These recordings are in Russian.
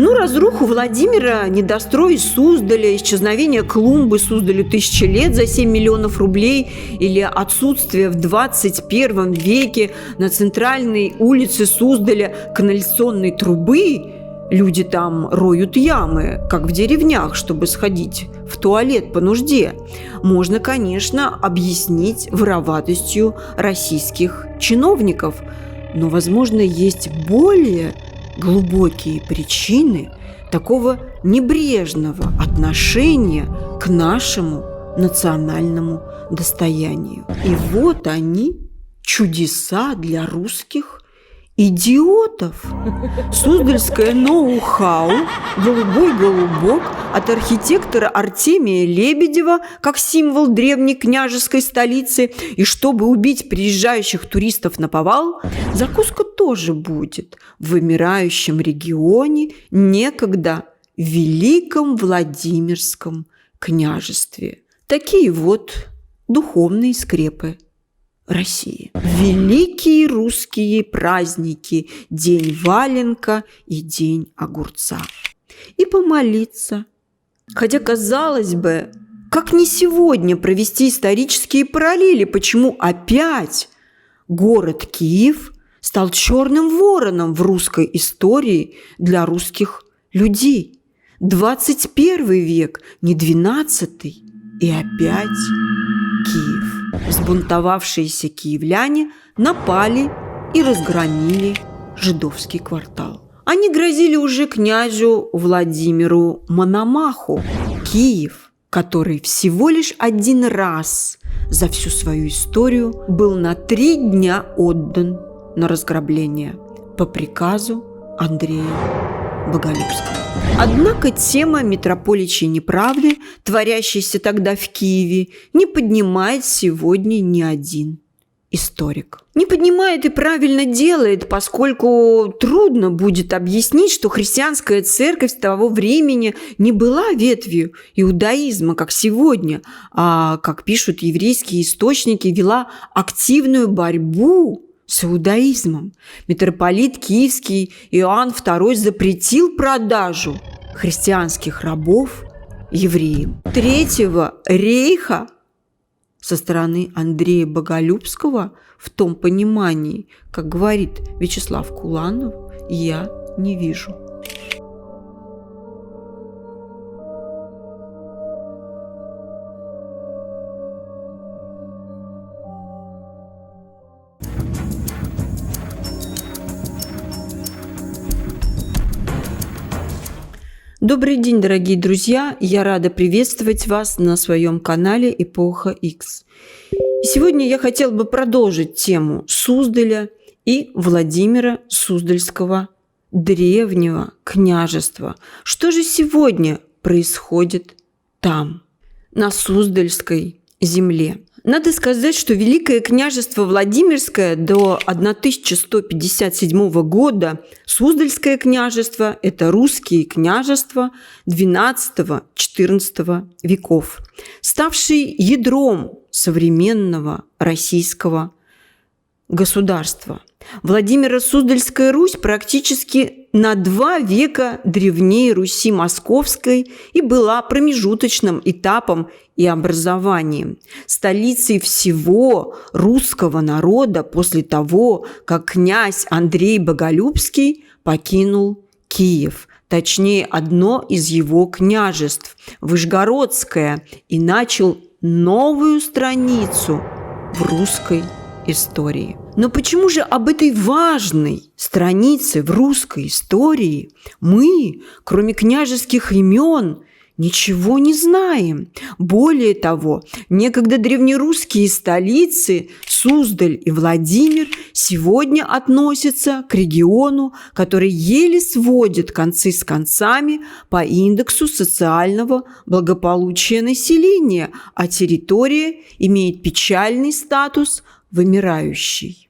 Ну, разруху Владимира, недострой Суздаля, исчезновение клумбы Суздалю 1000 лет за 7 миллионов рублей или отсутствие в 21 веке на центральной улице Суздаля канализационной трубы. Люди там роют ямы, как в деревнях, чтобы сходить в туалет по нужде. Можно, конечно, объяснить вороватостью российских чиновников, но, возможно, есть более глубокие причины такого небрежного отношения к нашему национальному достоянию. И вот они, чудеса для русских идиотов. Суздальское ноу-хау, голубой голубок от архитектора Артемия Лебедева как символ древней княжеской столицы. И чтобы убить приезжающих туристов наповал, закуска тоже будет в вымирающем регионе, некогда великом Владимирском княжестве. Такие вот духовные скрепы России. Великие русские праздники – День валенка и День огурца. И помолиться. Хотя, казалось бы, как не сегодня провести исторические параллели, почему опять город Киев стал черным вороном в русской истории для русских людей. 21 век, не 12-й, и опять Киев. Взбунтовавшиеся киевляне напали и разгромили жидовский квартал. Они грозили уже князю Владимиру Мономаху. Киев, который всего лишь один раз за всю свою историю был на 3 дня отдан на разграбление по приказу Андрея Боголюбского. Однако тема митрополичьей неправды, творящейся тогда в Киеве, не поднимает сегодня ни один историк. Не поднимает и правильно делает, поскольку трудно будет объяснить, что христианская церковь того времени не была ветвью иудаизма, как сегодня, а, как пишут еврейские источники, вела активную борьбу с иудаизмом. Митрополит Киевский Иоанн II запретил продажу христианских рабов евреям. Третьего рейха со стороны Андрея Боголюбского в том понимании, как говорит Вячеслав Куланов, я не вижу. Добрый день, дорогие друзья! Я рада приветствовать вас на своем канале Эпоха X. И сегодня я хотела бы продолжить тему Суздаля и Владимира Суздальского древнего княжества. Что же сегодня происходит там, на Суздальской земле? Надо сказать, что Великое княжество Владимирское до 1157 года, Суздальское княжество – это русские княжества XII-XIV веков, ставшие ядром современного российского государства. Владимиро-Суздальская Русь практически на 2 века древнее Руси Московской и была промежуточным этапом и образованием, столицей всего русского народа после того, как князь Андрей Боголюбский покинул Киев, точнее, одно из его княжеств, Вышгородское, и начал новую страницу в русской истории. Но почему же об этой важной странице в русской истории мы, кроме княжеских имен, ничего не знаем? Более того, некогда древнерусские столицы Суздаль и Владимир сегодня относятся к региону, который еле сводит концы с концами по индексу социального благополучия населения, а территория имеет печальный статус вымирающей.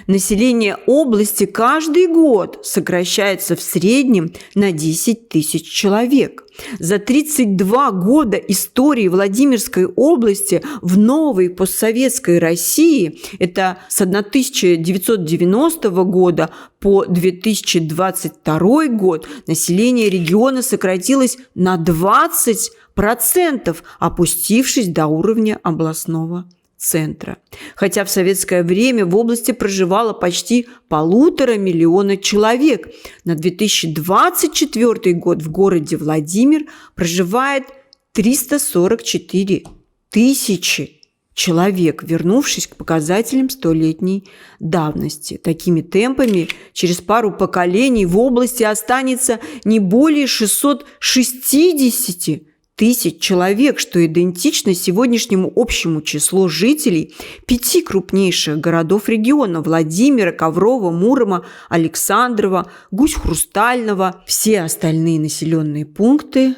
Население области каждый год сокращается в среднем на 10 тысяч человек. За 32 года истории Владимирской области в новой постсоветской России, это с 1990 года по 2022 год, население региона сократилось на 20%, опустившись до уровня областного центра. Хотя в советское время в области проживало почти 1,5 миллиона человек. На 2024 год в городе Владимир проживает 344 тысячи человек, вернувшись к показателям 100-летней давности. Такими темпами через пару поколений в области останется не более 660 тысяч человек, что идентично сегодняшнему общему числу жителей 5 крупнейших городов региона – Владимира, Коврова, Мурома, Александрова, Гусь-Хрустального. Все остальные населенные пункты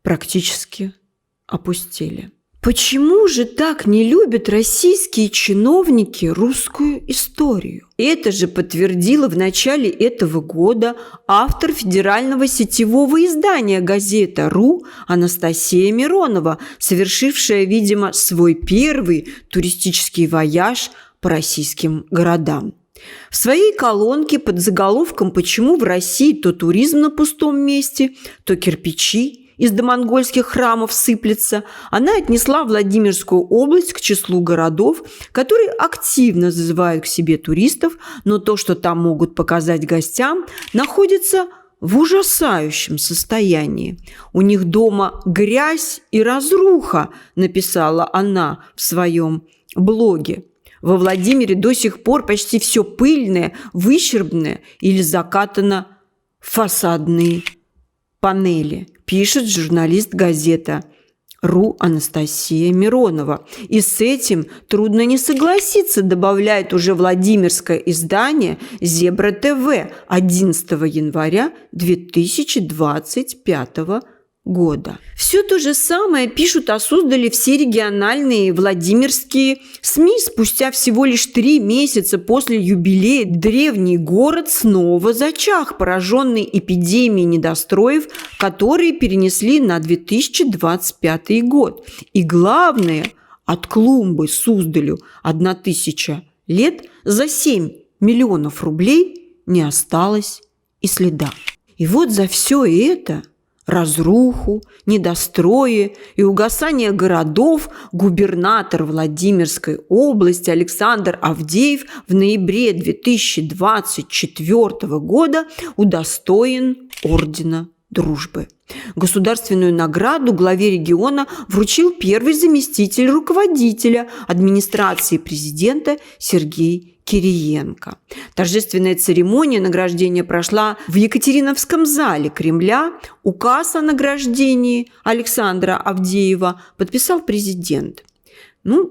практически опустели. Почему же так не любят российские чиновники русскую историю? Это же подтвердила в начале этого года автор федерального сетевого издания «Газета.ру» Анастасия Миронова, совершившая, видимо, свой первый туристический вояж по российским городам. В своей колонке под заголовком «Почему в России то туризм на пустом месте, то кирпичи из домонгольских храмов сыплется», она отнесла Владимирскую область к числу городов, которые активно зазывают к себе туристов, но то, что там могут показать гостям, находится в ужасающем состоянии. «У них дома грязь и разруха», написала она в своем блоге. Во Владимире до сих пор почти все пыльное, выщербное или закатано в фасадные панели, пишет журналист «Газета.ру» Анастасия Миронова. И с этим трудно не согласиться, добавляет уже владимирское издание «Зебра ТВ» 11 января 2025 года. Все то же самое пишут о Суздале все региональные владимирские СМИ. Спустя всего лишь 3 месяца после юбилея древний город снова зачах, пораженный эпидемией недостроев, которые перенесли на 2025 год. И главное, от клумбы Суздалю 1000 лет за 7 миллионов рублей не осталось и следа. И вот за все это разруху, недострои и угасание городов губернатор Владимирской области Александр Авдеев в ноябре 2024 года удостоен Ордена Дружбы. Государственную награду главе региона вручил первый заместитель руководителя администрации президента Сергей Кириенко. Торжественная церемония награждения прошла в Екатериновском зале Кремля. Указ о награждении Александра Авдеева подписал президент.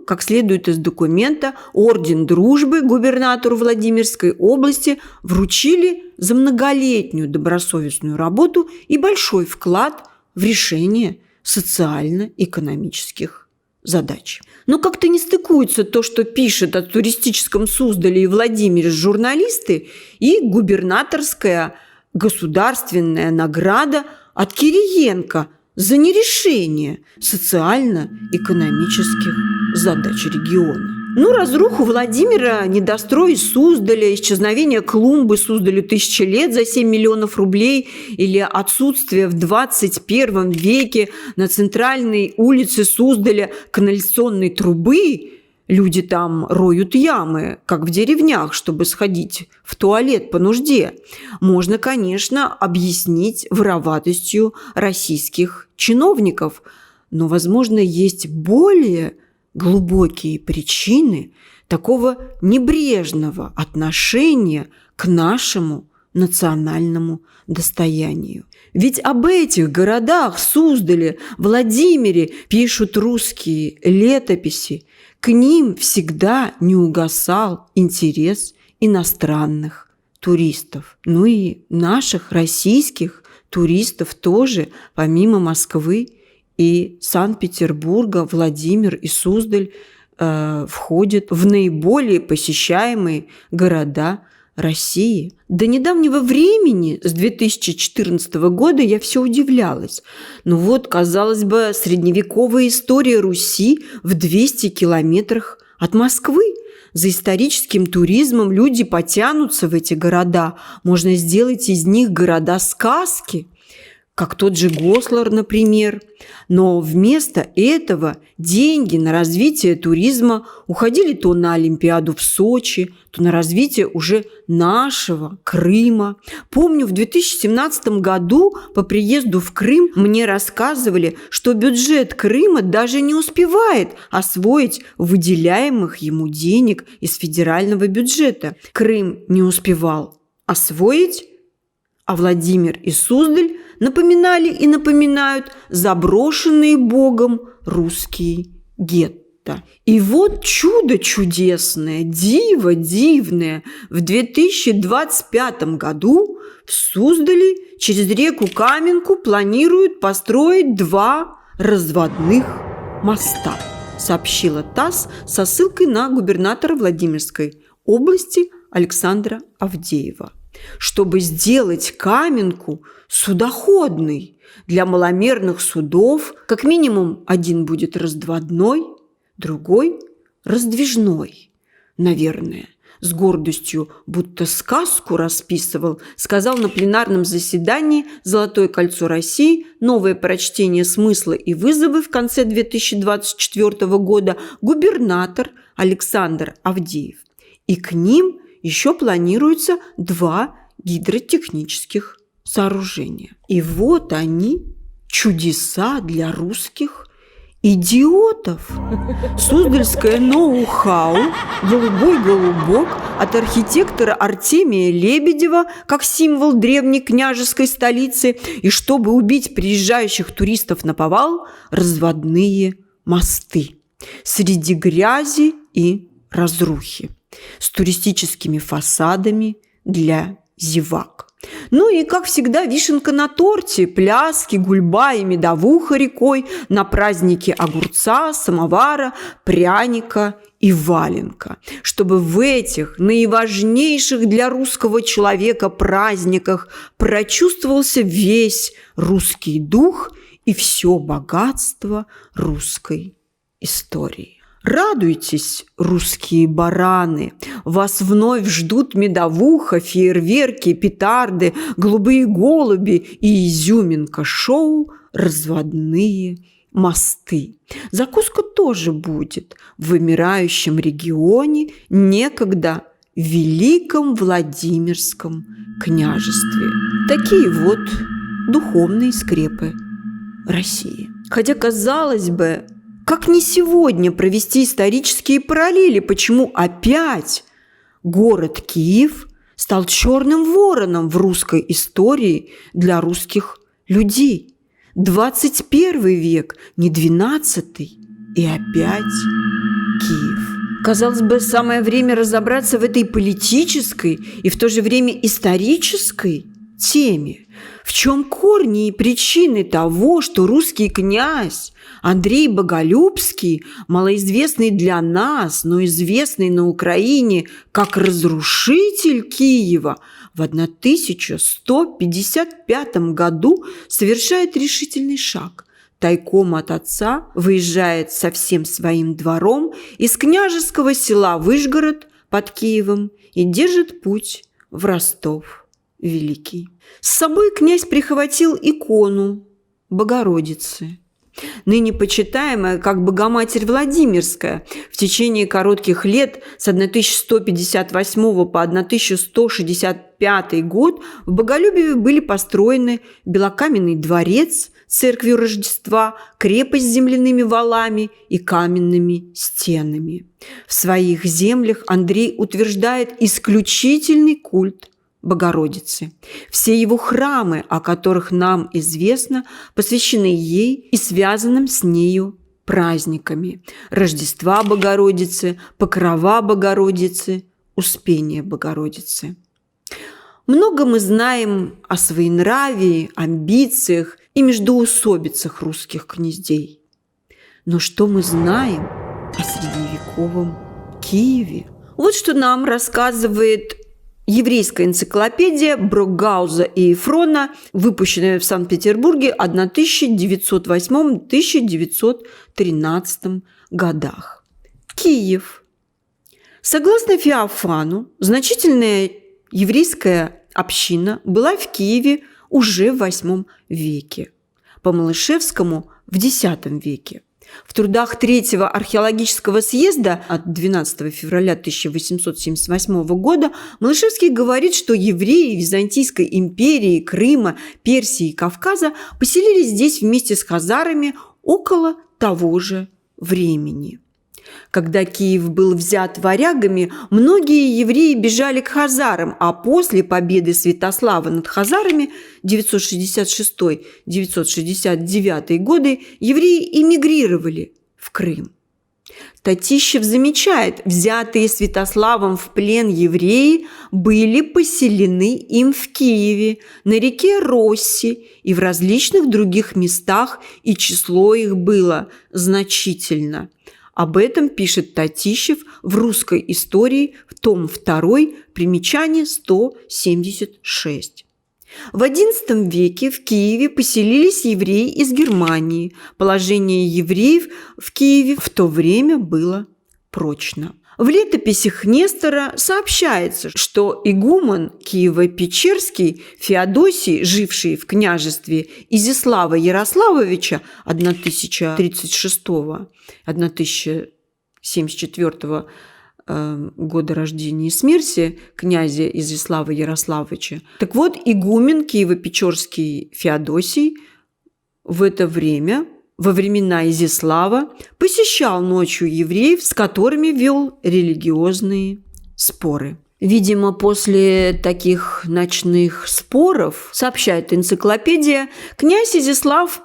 Как следует из документа, Орден Дружбы губернатору Владимирской области вручили за многолетнюю добросовестную работу и большой вклад в решение социально-экономических задач. Но как-то не стыкуется то, что пишет о туристическом Суздале и Владимире журналисты, и губернаторская государственная награда от Кириенко за нерешение социально-экономических задач региона. Разруху Владимира, недострой Суздаля, исчезновение клумбы Суздалю 1000 лет за 7 миллионов рублей или отсутствие в 21 веке на центральной улице Суздаля канализационной трубы. Люди там роют ямы, как в деревнях, чтобы сходить в туалет по нужде. Можно, конечно, объяснить вороватостью российских чиновников, но, возможно, есть более глубокие причины такого небрежного отношения к нашему национальному достоянию. Ведь об этих городах, Суздале, Владимире, пишут русские летописи. К ним всегда не угасал интерес иностранных туристов. И наших российских туристов тоже, помимо Москвы и Санкт-Петербурга, Владимир и Суздаль входит в наиболее посещаемые города России. До недавнего времени, с 2014 года, я все удивлялась. Ну вот, казалось бы, средневековая история Руси в 200 километрах от Москвы. За историческим туризмом люди потянутся в эти города. Можно сделать из них города-сказки, как тот же Гослар, например. Но вместо этого деньги на развитие туризма уходили то на Олимпиаду в Сочи, то на развитие уже нашего Крыма. Помню, в 2017 году по приезду в Крым мне рассказывали, что бюджет Крыма даже не успевает освоить выделяемых ему денег из федерального бюджета. Крым не успевал освоить, а Владимир и Суздаль напоминали и напоминают заброшенные Богом русские гетто. И вот чудо чудесное, диво дивное, в 2025 году в Суздале через реку Каменку планируют построить 2 разводных моста, сообщила ТАСС со ссылкой на губернатора Владимирской области Александра Авдеева. Чтобы сделать Каменку судоходной для маломерных судов, как минимум один будет разводной, другой раздвижной. Наверное, с гордостью, будто сказку расписывал, сказал на пленарном заседании «Золотое кольцо России. Новое прочтение смысла и вызовы» в конце 2024 года губернатор Александр Авдеев. И к ним еще планируется 2 гидротехнических сооружения. И вот они, чудеса для русских идиотов. Суздальское ноу-хау, голубой голубок от архитектора Артемия Лебедева как символ древней княжеской столицы. И чтобы убить приезжающих туристов наповал, разводные мосты среди грязи и разрухи, с туристическими фасадами для зевак. Ну и, как всегда, вишенка на торте, пляски, гульба и медовуха рекой на празднике огурца, самовара, пряника и валенка. Чтобы в этих наиважнейших для русского человека праздниках прочувствовался весь русский дух и все богатство русской истории. Радуйтесь, русские бараны! Вас вновь ждут медовуха, фейерверки, петарды, голубые голуби и изюминка-шоу «Разводные мосты». Закуска тоже будет в вымирающем регионе, некогда великом Владимирском княжестве. Такие вот духовные скрепы России. Хотя, казалось бы, как не сегодня провести исторические параллели, почему опять город Киев стал черным вороном в русской истории для русских людей? 21 век, не 12-й, и опять Киев. Казалось бы, самое время разобраться в этой политической и в то же время исторической теме. В чем корни и причины того, что русский князь Андрей Боголюбский, малоизвестный для нас, но известный на Украине как разрушитель Киева, в 1155 году совершает решительный шаг. Тайком от отца выезжает со всем своим двором из княжеского села Выжгород под Киевом и держит путь в Ростов Великий. С собой князь прихватил икону Богородицы, ныне почитаемая как Богоматерь Владимирская. В течение коротких лет с 1158 по 1165 год в Боголюбове были построены белокаменный дворец, церковью Рождества, крепость с земляными валами и каменными стенами. В своих землях Андрей утверждает исключительный культ Богородицы. Все его храмы, о которых нам известно, посвящены ей и связанным с нею праздниками: Рождества Богородицы, Покрова Богородицы, Успения Богородицы. Много мы знаем о своенравии, амбициях и междоусобицах русских князей. Но что мы знаем о Средневековье? средневековом Киеве. Вот что нам рассказывает еврейская энциклопедия Брокгауза и Эфрона, выпущенная в Санкт-Петербурге в 1908-1913 годах. Киев. Согласно Феофану, значительная еврейская община была в Киеве уже в VIII веке, по Малышевскому – в X веке. В трудах Третьего археологического съезда от 12 февраля 1878 года Малышевский говорит, что евреи Византийской империи, Крыма, Персии и Кавказа поселились здесь вместе с хазарами около того же времени. Когда Киев был взят варягами, многие евреи бежали к хазарам, а после победы Святослава над хазарами 966-969 годы евреи эмигрировали в Крым. Татищев замечает, взятые Святославом в плен евреи были поселены им в Киеве, на реке Росси и в различных других местах, и число их было значительно. Об этом пишет Татищев в «Русской истории», в том 2, примечание 176. В XI веке в Киеве поселились евреи из Германии. Положение евреев в Киеве в то время было прочно. В летописях Нестора сообщается, что игумен Киево-Печерский Феодосий, живший в княжестве Изяслава Ярославовича 1036-1074 года рождения и смерти князя Изяслава Ярославовича. Так вот, игумен Киево-Печерский Феодосий в это время, во времена Изяслава, посещал ночью евреев, с которыми вел религиозные споры. Видимо, после таких ночных споров, сообщает энциклопедия, князь Изяслав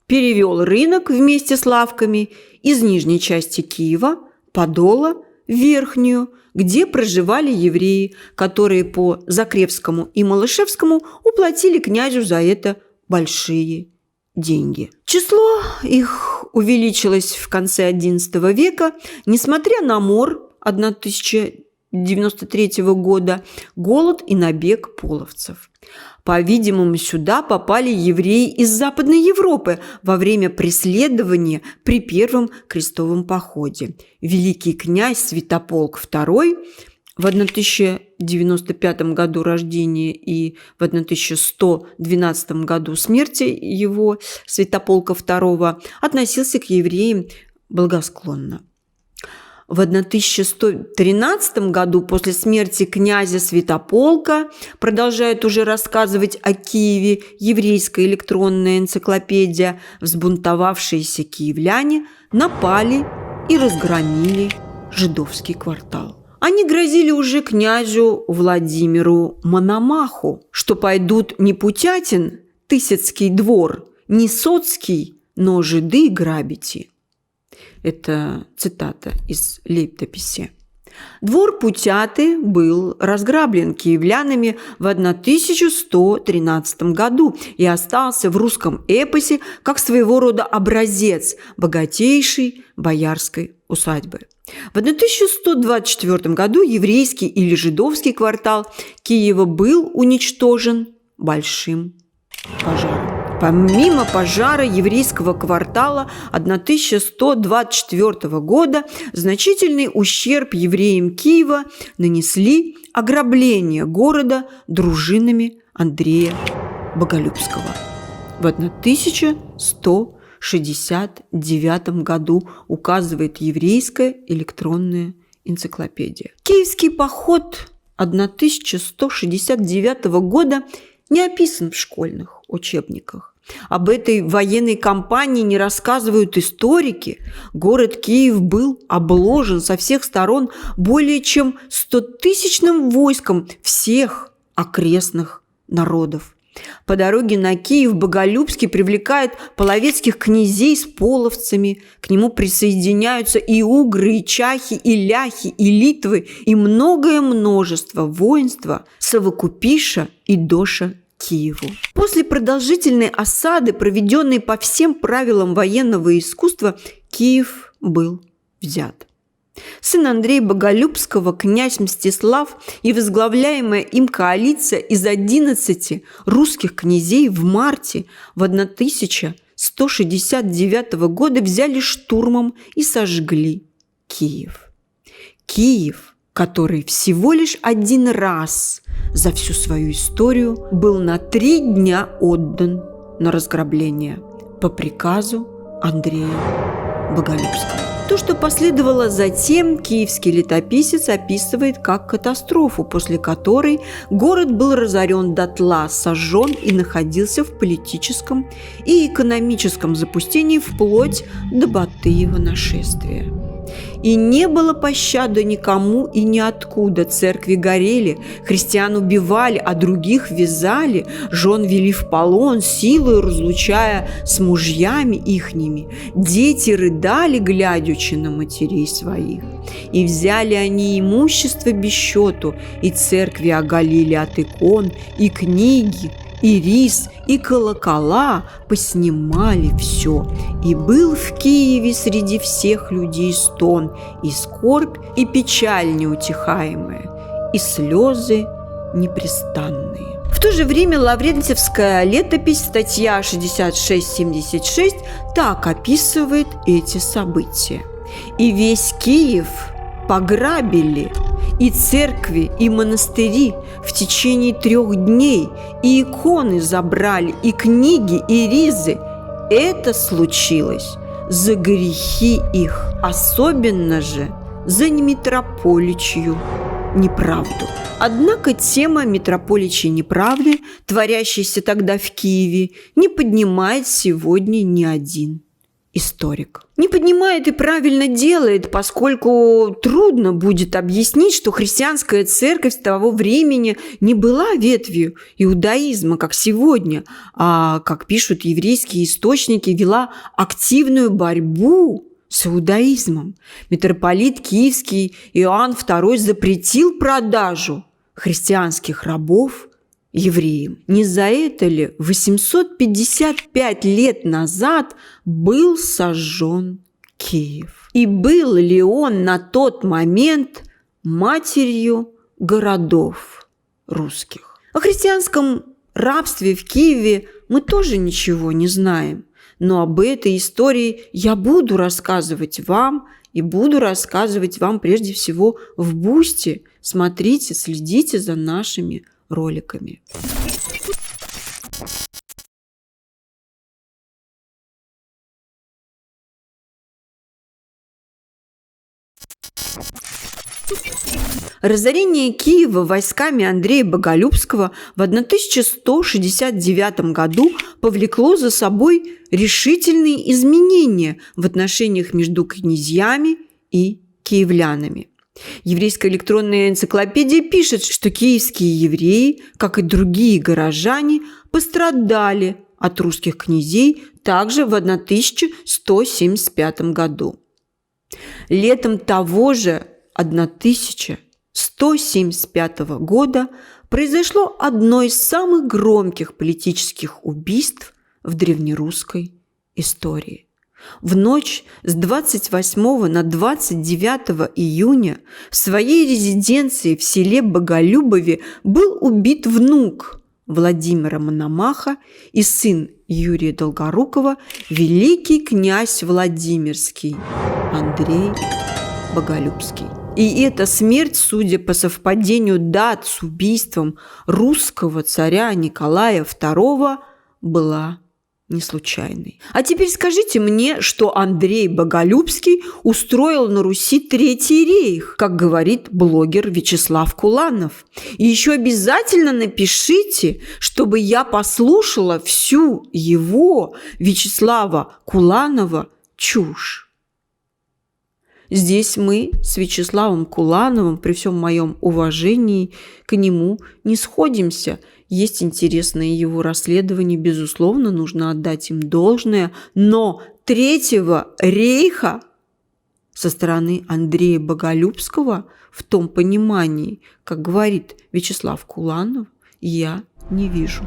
перевел рынок вместе с лавками из нижней части Киева, Подола, в верхнюю, где проживали евреи, которые по Закревскому и Малышевскому уплатили князю за это большие деньги. Число их увеличилось в конце XI века, несмотря на мор 1093 года, голод и набег половцев. По-видимому, сюда попали евреи из Западной Европы во время преследования при Первом крестовом походе. Великий князь Святополк II в 1095 году рождения и в 1112 году смерти его, Святополка II, относился к евреям благосклонно. В 1113 году, после смерти князя Святополка, продолжает уже рассказывать о Киеве еврейская электронная энциклопедия, взбунтовавшиеся киевляне напали и разгромили жидовский квартал. Они грозили уже князю Владимиру Мономаху, что пойдут не Путятин, Тысяцкий двор, не Соцкий, но жиды грабите. Это цитата из летописи. Двор Путяты был разграблен киевлянами в 1113 году и остался в русском эпосе как своего рода образец богатейшей боярской усадьбы. В 1124 году еврейский или жидовский квартал Киева был уничтожен большим пожаром. Помимо пожара еврейского квартала 1124 года значительный ущерб евреям Киева нанесли ограбление города дружинами Андрея Боголюбского. В 1169 году указывает еврейская электронная энциклопедия. Киевский поход 1169 года не описан в школьных учебниках. Об этой военной кампании не рассказывают историки. Город Киев был обложен со всех сторон более чем 100-тысячным войском всех окрестных народов. По дороге на Киев Боголюбский привлекает половецких князей с половцами. К нему присоединяются и угры, и чахи, и ляхи, и литвы, и многое множество воинства совокупиша и доша Киеву. После продолжительной осады, проведенной по всем правилам военного искусства, Киев был взят. Сын Андрея Боголюбского, князь Мстислав и возглавляемая им коалиция из 11 русских князей в марте в 1169 года взяли штурмом и сожгли Киев. Киев, который всего лишь один раз за всю свою историю был на 3 дня отдан на разграбление по приказу Андрея Боголюбского. То, что последовало затем, киевский летописец описывает как катастрофу, после которой город был разорен дотла, сожжен и находился в политическом и экономическом запустении вплоть до Батыева нашествия. И не было пощады никому и ниоткуда. Церкви горели, христиан убивали, а других вязали, жен вели в полон, силою разлучая с мужьями ихними. Дети рыдали, глядячи на матерей своих. И взяли они имущество без счету, и церкви оголили от икон, и книги, и рис, и колокола, поснимали все. И был в Киеве среди всех людей стон, и скорбь, и печаль неутихаемая, и слезы непрестанные. В то же время Лаврентьевская летопись, статья 66-76, так описывает эти события. «И весь Киев пограбили, и церкви, и монастыри в течение 3 дней, и иконы забрали, и книги, и ризы. Это случилось за грехи их, особенно же за митрополичью неправду». Однако тема митрополичьей неправды, творящейся тогда в Киеве, не поднимает сегодня ни один историк. Не поднимает и правильно делает, поскольку трудно будет объяснить, что христианская церковь с того времени не была ветвью иудаизма, как сегодня, а, как пишут еврейские источники, вела активную борьбу с иудаизмом. Митрополит Киевский Иоанн II запретил продажу христианских рабов евреям. Не за это ли 855 лет назад был сожжен Киев? И был ли он на тот момент матерью городов русских? О христианском рабстве в Киеве мы тоже ничего не знаем. Но об этой истории я буду рассказывать вам, и буду рассказывать вам прежде всего в Бусти. Смотрите, следите за нашими роликами. Разорение Киева войсками Андрея Боголюбского в 1169 году повлекло за собой решительные изменения в отношениях между князьями и киевлянами. Еврейская электронная энциклопедия пишет, что киевские евреи, как и другие горожане, пострадали от русских князей также в 1175 году. Летом того же 1175 года произошло одно из самых громких политических убийств в древнерусской истории. В ночь с 28 на 29 июня в своей резиденции в селе Боголюбове был убит внук Владимира Мономаха и сын Юрия Долгорукова, великий князь Владимирский Андрей Боголюбский. И эта смерть, судя по совпадению дат с убийством русского царя Николая II, была не случайной. А теперь скажите мне, что Андрей Боголюбский устроил на Руси Третий рейх, как говорит блогер Вячеслав Куланов. И еще обязательно напишите, чтобы я послушала всю его, Вячеслава Куланова, чушь. Здесь мы с Вячеславом Кулановым, при всем моем уважении к нему, не сходимся. Есть интересные его расследования, безусловно, нужно отдать им должное, но Третьего рейха со стороны Андрея Боголюбского в том понимании, как говорит Вячеслав Куланов, я не вижу.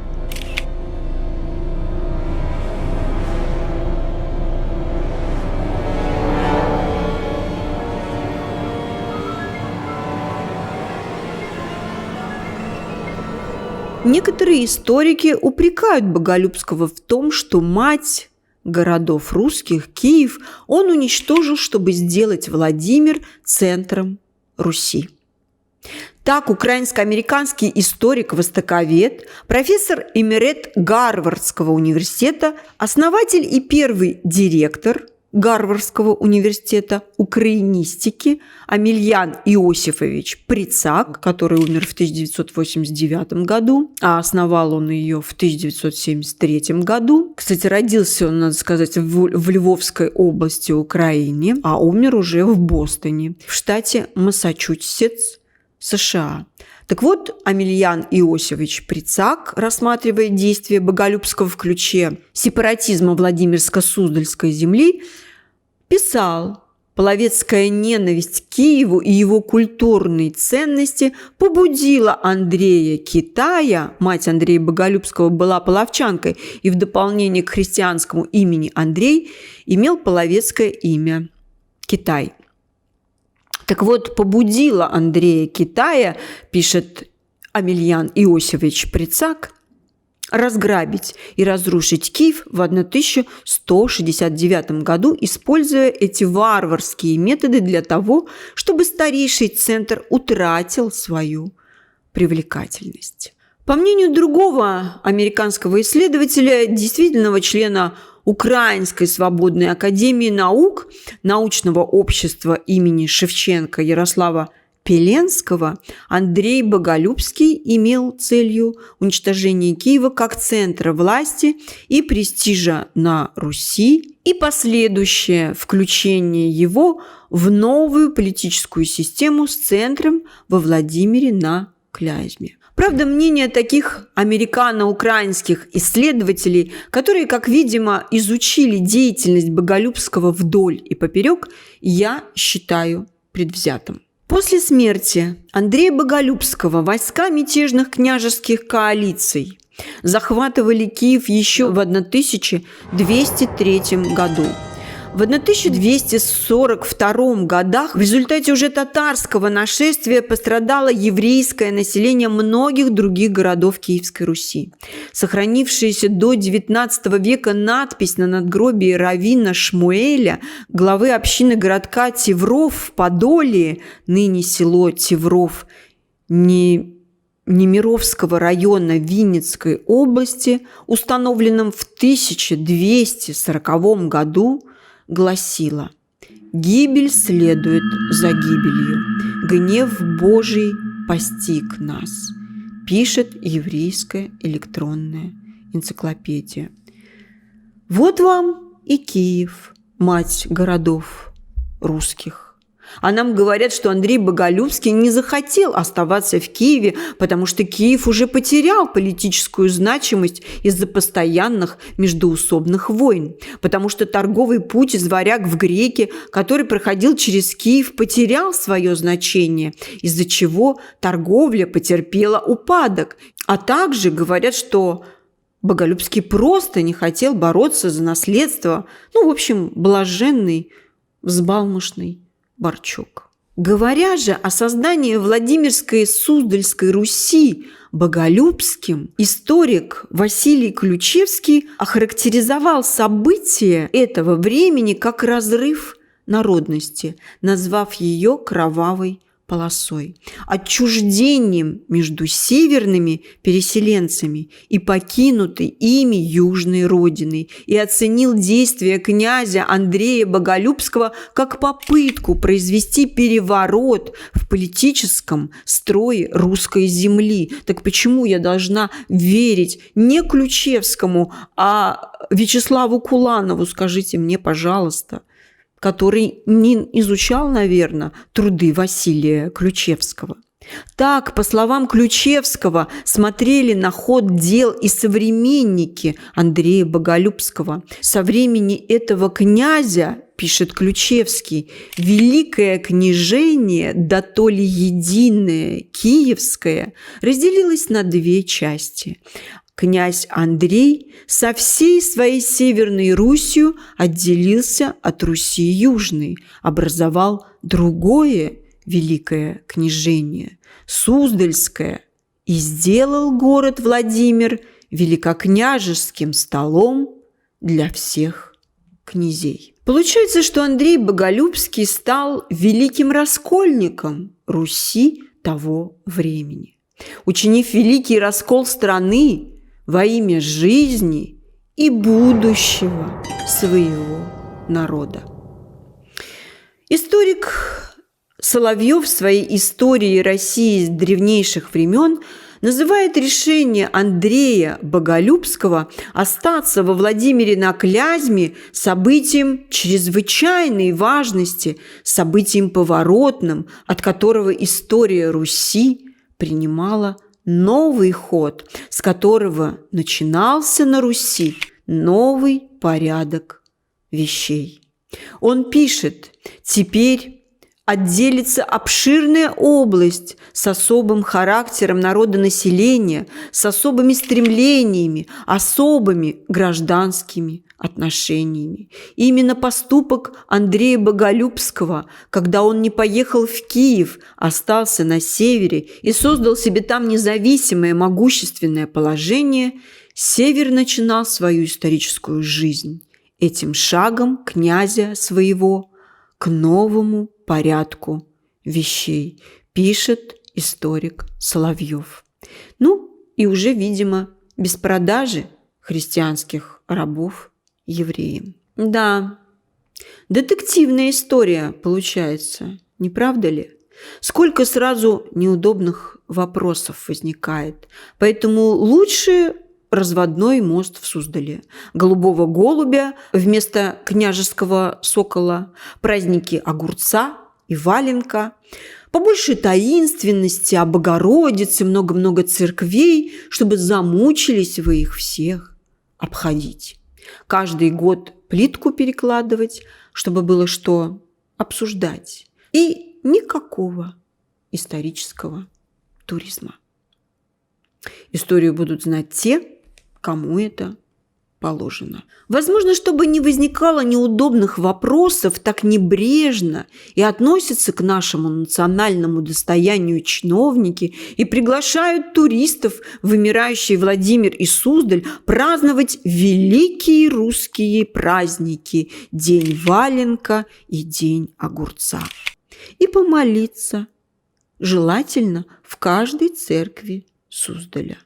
Некоторые историки упрекают Боголюбского в том, что мать городов русских, Киев, он уничтожил, чтобы сделать Владимир центром Руси. Так украинско-американский историк-востоковед, профессор эмерит Гарвардского университета, основатель и первый директор Гарвардского университета украинистики Амельян Иосифович Прицак, который умер в 1989 году, а основал он ее в 1973 году. Кстати, родился он, надо сказать, в Львовской области Украины, а умер уже в Бостоне, в штате Массачусетс, США. Так вот, Амельян Иосифович Прицак, рассматривая действия Боголюбского в ключе сепаратизма Владимирско-Суздальской земли, писал: «Половецкая ненависть к Киеву и его культурные ценности побудила Андрея Китая, мать Андрея Боголюбского была половчанкой, и в дополнение к христианскому имени Андрей имел половецкое имя Китай». Так вот, побудила Андрея Китая, пишет Амельян Иосифович Прицак, разграбить и разрушить Киев в 1169 году, используя эти варварские методы для того, чтобы старейший центр утратил свою привлекательность. По мнению другого американского исследователя, действительного члена Украинской свободной академии наук, научного общества имени Шевченко Ярослава Пеленского, Андрей Боголюбский имел целью уничтожение Киева как центра власти и престижа на Руси и последующее включение его в новую политическую систему с центром во Владимире на Клязьме. Правда, мнение таких американо-украинских исследователей, которые, как видимо, изучили деятельность Боголюбского вдоль и поперек, я считаю предвзятым. После смерти Андрея Боголюбского войска мятежных княжеских коалиций захватывали Киев еще в 1203 году. В 1242 годах в результате уже татарского нашествия пострадало еврейское население многих других городов Киевской Руси. Сохранившаяся до XIX века надпись на надгробии раввина Шмуэля, главы общины городка Тевров в Подолии, ныне село Тевров, Немировского района Винницкой области, установленном в 1240 году, гласила: «Гибель следует за гибелью, гнев Божий постиг нас», пишет еврейская электронная энциклопедия. Вот вам и Киев, мать городов русских. А нам говорят, что Андрей Боголюбский не захотел оставаться в Киеве, потому что Киев уже потерял политическую значимость из-за постоянных междоусобных войн, потому что торговый путь из Варяг в Греки, который проходил через Киев, потерял свое значение, из-за чего торговля потерпела упадок. А также говорят, что Боголюбский просто не хотел бороться за наследство, в общем, блаженный, взбалмошный Борчук. Говоря же о создании Владимирской Суздальской Руси Боголюбским, историк Василий Ключевский охарактеризовал события этого времени как разрыв народности, назвав ее кровавой полосой, отчуждением между северными переселенцами и покинутой ими южной родиной, и оценил действия князя Андрея Боголюбского как попытку произвести переворот в политическом строе русской земли. Так почему я должна верить не Ключевскому, а Вячеславу Куланову, скажите мне, пожалуйста, который не изучал, наверное, труды Василия Ключевского? Так, по словам Ключевского, смотрели на ход дел и современники Андрея Боголюбского. Со времени этого князя, пишет Ключевский, великое княжение, да то ли единое, киевское, разделилось на две части. Князь Андрей со всей своей Северной Русью отделился от Руси Южной, образовал другое великое княжение – Суздальское и сделал город Владимир великокняжеским столом для всех князей. Получается, что Андрей Боголюбский стал великим раскольником Руси того времени, учинив великий раскол страны во имя жизни и будущего своего народа. Историк Соловьев в своей истории России с древнейших времен называет решение Андрея Боголюбского остаться во Владимире на Клязьме событием чрезвычайной важности, событием поворотным, от которого история Руси принимала новый ход, с которого начинался на Руси новый порядок вещей. Он пишет: «Теперь отделится обширная область с особым характером народонаселения, с особыми стремлениями, особыми гражданскими отношениями. И именно поступок Андрея Боголюбского, когда он не поехал в Киев, остался на севере и создал себе там независимое могущественное положение, север начинал свою историческую жизнь этим шагом князя своего к новому порядку вещей», пишет историк Соловьев. Ну и уже, видимо, без продажи христианских рабов евреям. Да, детективная история получается, не правда ли? Сколько сразу неудобных вопросов возникает. Поэтому лучше разводной мост в Суздале, голубого голубя вместо княжеского сокола, праздники огурца и валенка, побольше таинственности, о Богородице, много-много церквей, чтобы замучились вы их всех обходить. Каждый год плитку перекладывать, чтобы было что обсуждать. И никакого исторического туризма. Историю будут знать те, кому это положено. Возможно, чтобы не возникало неудобных вопросов, так небрежно и относятся к нашему национальному достоянию чиновники и приглашают туристов, вымирающий Владимир и Суздаль, праздновать великие русские праздники – День валенка и День огурца. И помолиться, желательно в каждой церкви Суздаля.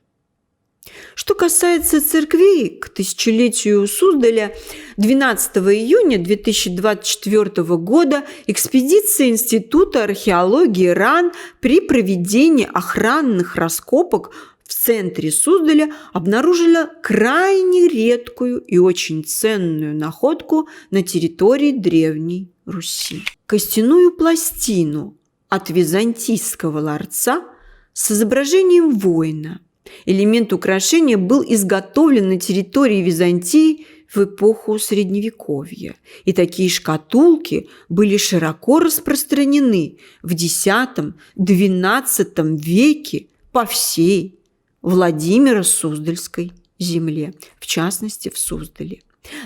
Что касается церквей, к тысячелетию Суздаля 12 июня 2024 года экспедиция Института археологии РАН при проведении охранных раскопок в центре Суздаля обнаружила крайне редкую и очень ценную находку на территории Древней Руси. Костяную пластину от византийского ларца с изображением воина. Элемент украшения был изготовлен на территории Византии в эпоху Средневековья, и такие шкатулки были широко распространены в X-XII веке по всей Владимиро-Суздальской земле, в частности в Суздале.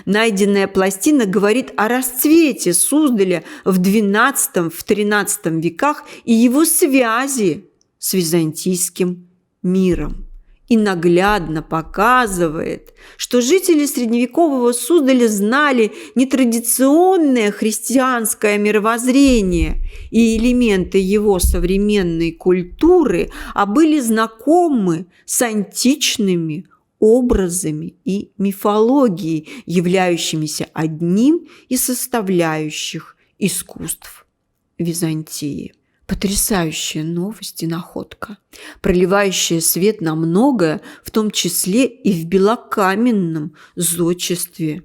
Найденная пластина говорит о расцвете Суздаля в XII-XIII веках и его связи с византийским миром, и наглядно показывает, что жители средневекового Суздаля знали нетрадиционное христианское мировоззрение и элементы его современной культуры, а были знакомы с античными образами и мифологией, являющимися одним из составляющих искусств Византии. Потрясающая новость и находка, проливающая свет на многое, в том числе и в белокаменном зодчестве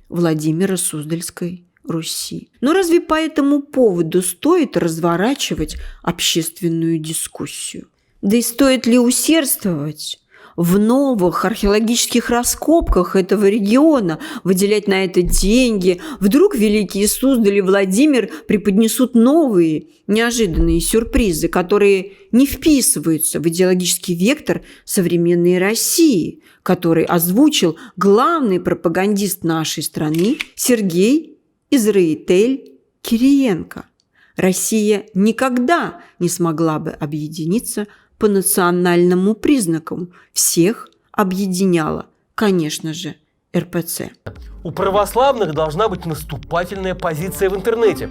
Владимиро-Суздальской Руси. Но разве по этому поводу стоит разворачивать общественную дискуссию? Да и стоит ли усердствовать в новых археологических раскопках этого региона, выделять на это деньги? Вдруг великие Суздаль и Владимир преподнесут новые, неожиданные сюрпризы, которые не вписываются в идеологический вектор современной России, который озвучил главный пропагандист нашей страны Сергей Израитель Кириенко. Россия никогда не смогла бы объединиться по национальному признакам. Всех объединяла, конечно же, РПЦ. У православных должна быть наступательная позиция в интернете.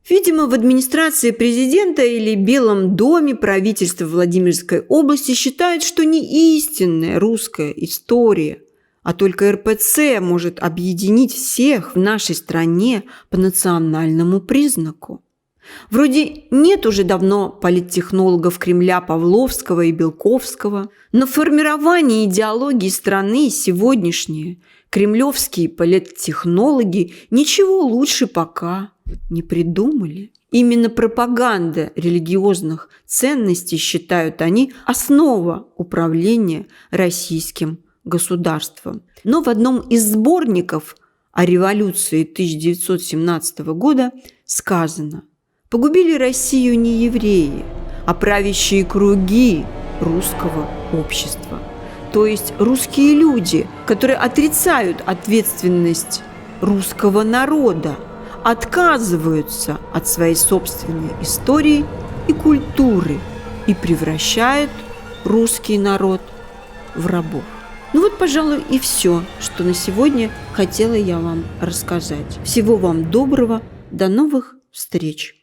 Видимо, в администрации президента или Белом доме правительства Владимирской области считают, что не истинная русская история, а только РПЦ может объединить всех в нашей стране по национальному признаку. Вроде нет уже давно политтехнологов Кремля Павловского и Белковского, но в формировании идеологии страны сегодняшние кремлевские политтехнологи ничего лучше пока не придумали. Именно пропаганда религиозных ценностей, считают они, основа управления российским государством. Но в одном из сборников о революции 1917 года сказано: «Погубили Россию не евреи, а правящие круги русского общества». То есть русские люди, которые отрицают ответственность русского народа, отказываются от своей собственной истории и культуры и превращают русский народ в рабов. Ну вот, пожалуй, и все, что на сегодня хотела я вам рассказать. Всего вам доброго, до новых встреч!